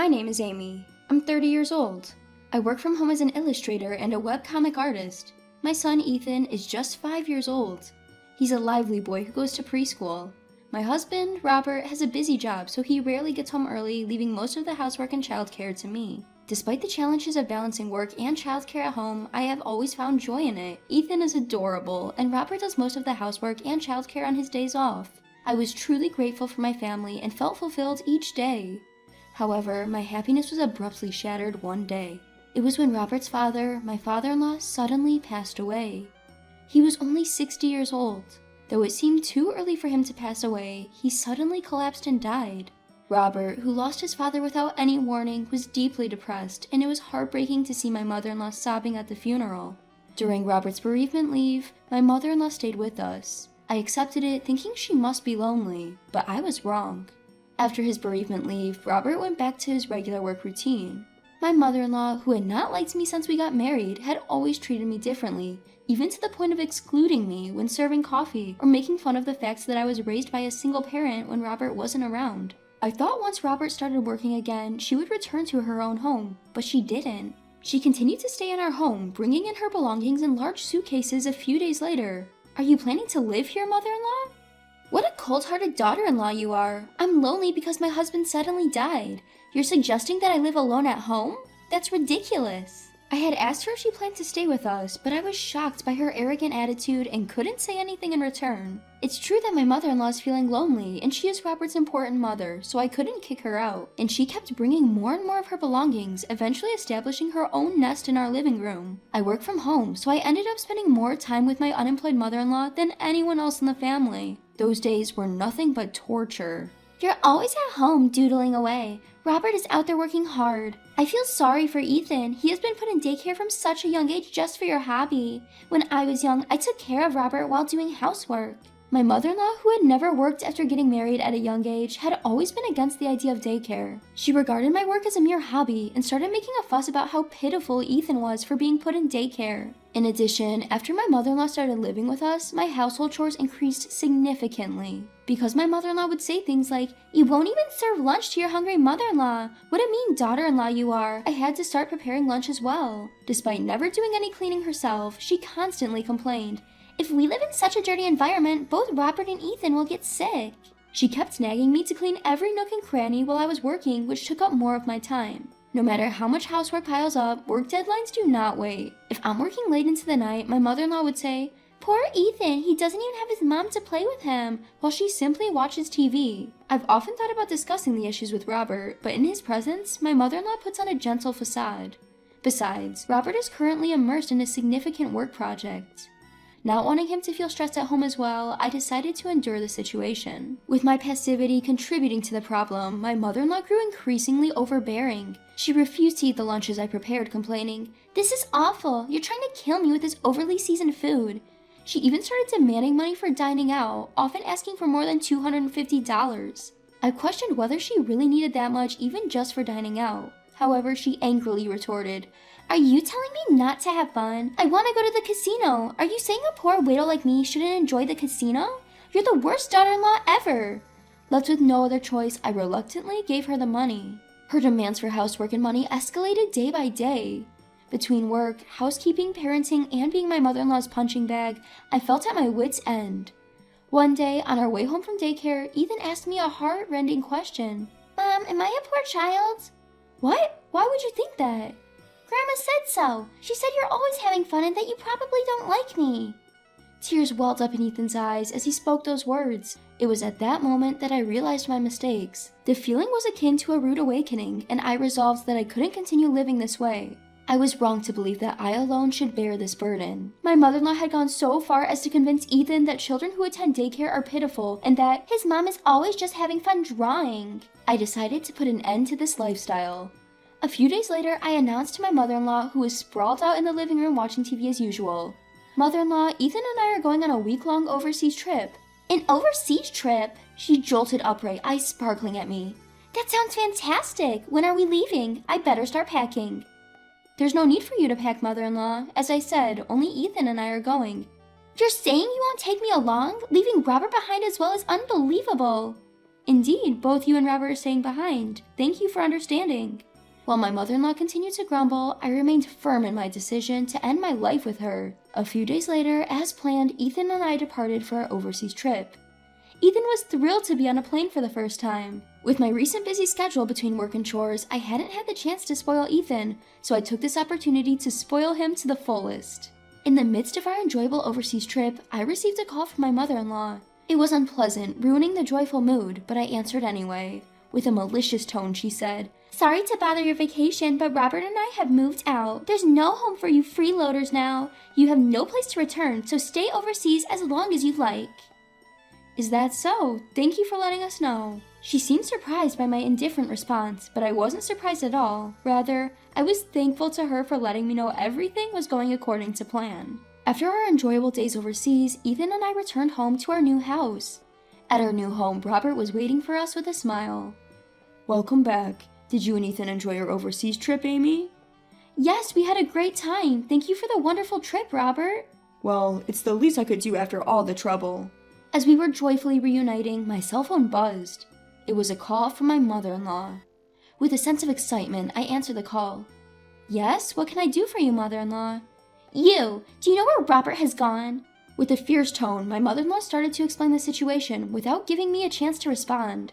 My name is Amy. I'm 30 years old. I work from home as an illustrator and a webcomic artist. My son Ethan is just 5 years old. He's a lively boy who goes to preschool. My husband, Robert, has a busy job, so he rarely gets home early, leaving most of the housework and childcare to me. Despite the challenges of balancing work and childcare at home, I have always found joy in it. Ethan is adorable, and Robert does most of the housework and childcare on his days off. I was truly grateful for my family and felt fulfilled each day. However, my happiness was abruptly shattered one day. It was when Robert's father, my father-in-law, suddenly passed away. He was only 60 years old. Though it seemed too early for him to pass away, he suddenly collapsed and died. Robert, who lost his father without any warning, was deeply depressed, and it was heartbreaking to see my mother-in-law sobbing at the funeral. During Robert's bereavement leave, my mother-in-law stayed with us. I accepted it, thinking she must be lonely, but I was wrong. After his bereavement leave, Robert went back to his regular work routine. My mother-in-law, who had not liked me since we got married, had always treated me differently, even to the point of excluding me when serving coffee or making fun of the fact that I was raised by a single parent when Robert wasn't around. I thought once Robert started working again, she would return to her own home, but she didn't. She continued to stay in our home, bringing in her belongings in large suitcases a few days later. "Are you planning to live here, mother-in-law?" "What a cold-hearted daughter-in-law you are. I'm lonely because my husband suddenly died. You're suggesting that I live alone at home? That's ridiculous." I had asked her if she planned to stay with us, but I was shocked by her arrogant attitude and couldn't say anything in return. It's true that my mother-in-law is feeling lonely, and she is Robert's important mother, so I couldn't kick her out. And she kept bringing more and more of her belongings, eventually establishing her own nest in our living room. I work from home, so I ended up spending more time with my unemployed mother-in-law than anyone else in the family. Those days were nothing but torture. "You're always at home doodling away. Robert is out there working hard. I feel sorry for Ethan. He has been put in daycare from such a young age just for your hobby. When I was young, I took care of Robert while doing housework." My mother-in-law, who had never worked after getting married at a young age, had always been against the idea of daycare. She regarded my work as a mere hobby and started making a fuss about how pitiful Ethan was for being put in daycare. In addition, after my mother-in-law started living with us, my household chores increased significantly. Because my mother-in-law would say things like, "You won't even serve lunch to your hungry mother-in-law. What a mean daughter-in-law you are," I had to start preparing lunch as well. Despite never doing any cleaning herself, she constantly complained, "If we live in such a dirty environment, both Robert and Ethan will get sick." She kept nagging me to clean every nook and cranny while I was working, which took up more of my time. No matter how much housework piles up, work deadlines do not wait. If I'm working late into the night, my mother-in-law would say, "Poor Ethan, he doesn't even have his mom to play with him," while she simply watches TV. I've often thought about discussing the issues with Robert, but in his presence, my mother-in-law puts on a gentle facade. Besides, Robert is currently immersed in a significant work project. Not wanting him to feel stressed at home as well, I decided to endure the situation. With my passivity contributing to the problem, my mother-in-law grew increasingly overbearing. She refused to eat the lunches I prepared, complaining, "This is awful. You're trying to kill me with this overly seasoned food." She even started demanding money for dining out, often asking for more than $250. I questioned whether she really needed that much even just for dining out. However, she angrily retorted, "Are you telling me not to have fun? I want to go to the casino. Are you saying a poor widow like me shouldn't enjoy the casino? You're the worst daughter-in-law ever." Left with no other choice, I reluctantly gave her the money. Her demands for housework and money escalated day by day. Between work, housekeeping, parenting, and being my mother-in-law's punching bag, I felt at my wit's end. One day, on our way home from daycare, Ethan asked me a heart-rending question. "Mom, am I a poor child?" "What? Why would you think that?" "Grandma said so. She said you're always having fun and that you probably don't like me." Tears welled up in Ethan's eyes as he spoke those words. It was at that moment that I realized my mistakes. The feeling was akin to a rude awakening, and I resolved that I couldn't continue living this way. I was wrong to believe that I alone should bear this burden. My mother-in-law had gone so far as to convince Ethan that children who attend daycare are pitiful and that his mom is always just having fun drawing. I decided to put an end to this lifestyle. A few days later, I announced to my mother-in-law, who was sprawled out in the living room watching TV as usual, "Mother-in-law, Ethan and I are going on a week-long overseas trip." "An overseas trip?" She jolted upright, eyes sparkling at me. "That sounds fantastic. When are we leaving? I better start packing." "There's no need for you to pack, mother-in-law. As I said, only Ethan and I are going." "You're saying you won't take me along? Leaving Robert behind as well is unbelievable." Indeed, both you and Robert are staying behind. Thank you for understanding." While my mother-in-law continued to grumble, I remained firm in my decision to end my life with her. A few days later, as planned, Ethan and I departed for our overseas trip. Ethan was thrilled to be on a plane for the first time. With my recent busy schedule between work and chores, I hadn't had the chance to spoil Ethan, so I took this opportunity to spoil him to the fullest. In the midst of our enjoyable overseas trip, I received a call from my mother-in-law. It was unpleasant, ruining the joyful mood, but I answered anyway. With a malicious tone, she said, "Sorry to bother your vacation, but Robert and I have moved out. There's no home for you freeloaders now. You have no place to return, so stay overseas as long as you like." "Is that so? Thank you for letting us know." She seemed surprised by my indifferent response, but I wasn't surprised at all. Rather, I was thankful to her for letting me know everything was going according to plan. After our enjoyable days overseas, Ethan and I returned home to our new house. At our new home, Robert was waiting for us with a smile. "Welcome back. Did you and Ethan enjoy your overseas trip, Amy?" "Yes, we had a great time. Thank you for the wonderful trip, Robert." "Well, it's the least I could do after all the trouble." As we were joyfully reuniting, my cell phone buzzed. It was a call from my mother-in-law. With a sense of excitement, I answered the call. "Yes, what can I do for you, mother-in-law?" "You! Do you know where Robert has gone?" With a fierce tone, my mother-in-law started to explain the situation without giving me a chance to respond.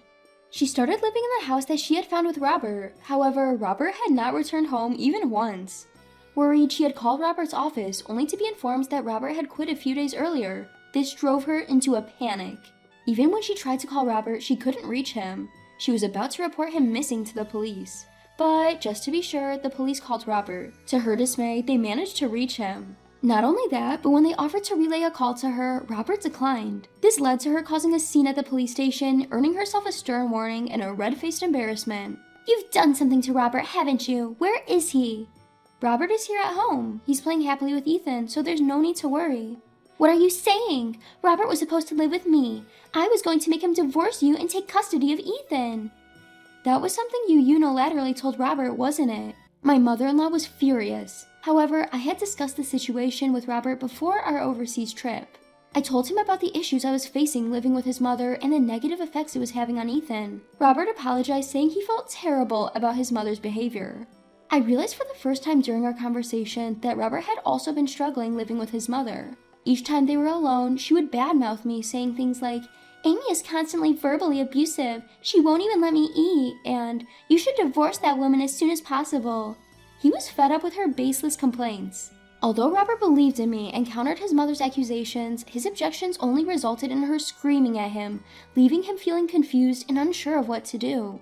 She started living in the house that she had found with Robert. However, Robert had not returned home even once. Worried, she had called Robert's office only to be informed that Robert had quit a few days earlier. This drove her into a panic. Even when she tried to call Robert, she couldn't reach him. She was about to report him missing to the police. But, just to be sure, the police called Robert. To her dismay, they managed to reach him. Not only that, but when they offered to relay a call to her, Robert declined. This led to her causing a scene at the police station, earning herself a stern warning and a red-faced embarrassment. "You've done something to Robert, haven't you? Where is he?" "Robert is here at home. He's playing happily with Ethan, so there's no need to worry." "What are you saying? Robert was supposed to live with me. I was going to make him divorce you and take custody of Ethan." "That was something you unilaterally told Robert, wasn't it?" My mother-in-law was furious. However, I had discussed the situation with Robert before our overseas trip. I told him about the issues I was facing living with his mother and the negative effects it was having on Ethan. Robert apologized, saying he felt terrible about his mother's behavior. I realized for the first time during our conversation that Robert had also been struggling living with his mother. Each time they were alone, she would badmouth me, saying things like, "Amy is constantly verbally abusive. She won't even let me eat," and "You should divorce that woman as soon as possible." He was fed up with her baseless complaints. Although Robert believed in me and countered his mother's accusations, his objections only resulted in her screaming at him, leaving him feeling confused and unsure of what to do.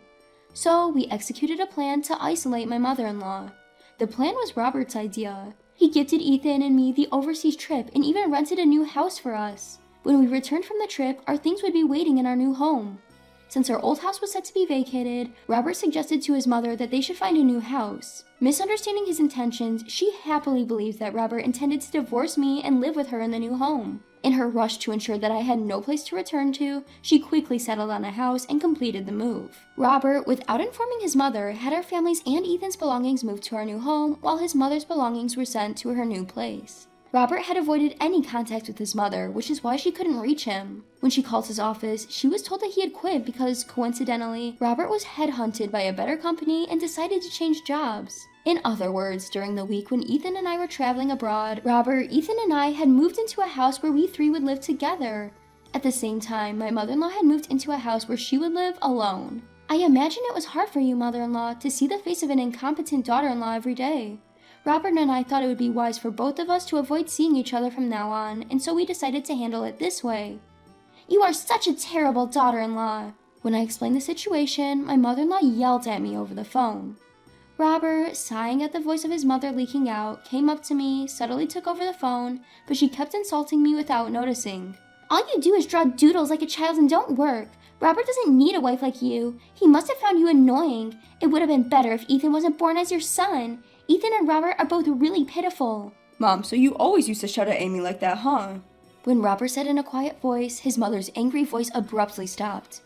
So we executed a plan to isolate my mother-in-law. The plan was Robert's idea. He gifted Ethan and me the overseas trip and even rented a new house for us. When we returned from the trip, our things would be waiting in our new home. Since our old house was set to be vacated, Robert suggested to his mother that they should find a new house. Misunderstanding his intentions, she happily believed that Robert intended to divorce me and live with her in the new home. In her rush to ensure that I had no place to return to, she quickly settled on a house and completed the move. Robert, without informing his mother, had our family's and Ethan's belongings moved to our new home, while his mother's belongings were sent to her new place. Robert had avoided any contact with his mother, which is why she couldn't reach him. When she called his office, she was told that he had quit because, coincidentally, Robert was headhunted by a better company and decided to change jobs. In other words, during the week when Ethan and I were traveling abroad, Robert, Ethan, and I had moved into a house where we three would live together. At the same time, my mother-in-law had moved into a house where she would live alone. I imagine it was hard for you, mother-in-law, to see the face of an incompetent daughter-in-law every day. Robert and I thought it would be wise for both of us to avoid seeing each other from now on, and so we decided to handle it this way. "You are such a terrible daughter-in-law." When I explained the situation, my mother-in-law yelled at me over the phone. Robert, sighing at the voice of his mother leaking out, came up to me, subtly took over the phone, but she kept insulting me without noticing. "All you do is draw doodles like a child and don't work. Robert doesn't need a wife like you. He must have found you annoying. It would have been better if Ethan wasn't born as your son. Ethan and Robert are both really pitiful." "Mom, so you always used to shout at Amy like that, huh?" When Robert said in a quiet voice, his mother's angry voice abruptly stopped.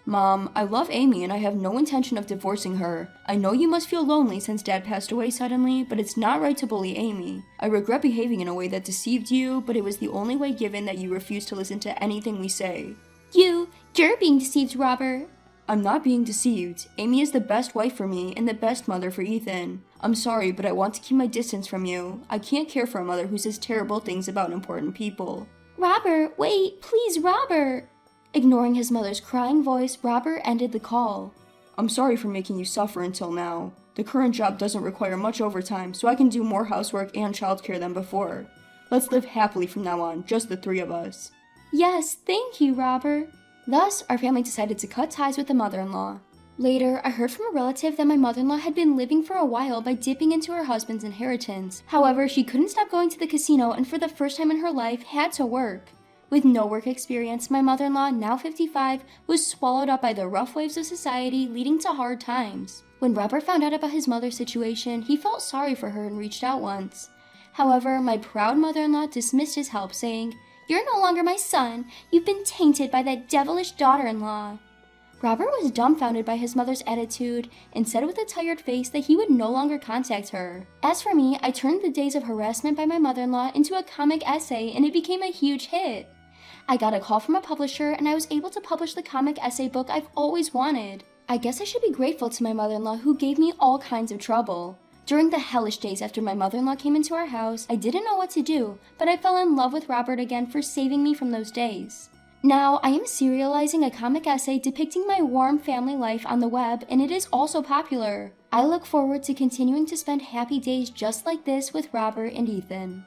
"Mom, I love Amy and I have no intention of divorcing her. I know you must feel lonely since Dad passed away suddenly, but it's not right to bully Amy. I regret behaving in a way that deceived you, but it was the only way given that you refused to listen to anything we say." You're being deceived, Robert. I'm not being deceived. Amy is the best wife for me and the best mother for Ethan. I'm sorry, but I want to keep my distance from you. I can't care for a mother who says terrible things about important people. Robert, wait, please, Robert. Ignoring his mother's crying voice, Robert ended the call. I'm sorry for making you suffer until now. The current job doesn't require much overtime, so I can do more housework and childcare than before. Let's live happily from now on, just the three of us. Yes, thank you, Robert. Thus, our family decided to cut ties with the mother-in-law. Later, I heard from a relative that my mother-in-law had been living for a while by dipping into her husband's inheritance. However, she couldn't stop going to the casino and for the first time in her life had to work. With no work experience, my mother-in-law, now 55, was swallowed up by the rough waves of society, leading to hard times. When Robert found out about his mother's situation, he felt sorry for her and reached out once. However, my proud mother-in-law dismissed his help, saying, "You're no longer my son. You've been tainted by that devilish daughter-in-law." Robert was dumbfounded by his mother's attitude and said with a tired face that he would no longer contact her. As for me, I turned the days of harassment by my mother-in-law into a comic essay and it became a huge hit. I got a call from a publisher and I was able to publish the comic essay book I've always wanted. I guess I should be grateful to my mother-in-law who gave me all kinds of trouble. During the hellish days after my mother-in-law came into our house, I didn't know what to do, but I fell in love with Robert again for saving me from those days. Now, I am serializing a comic essay depicting my warm family life on the web, and it is also popular. I look forward to continuing to spend happy days just like this with Robert and Ethan.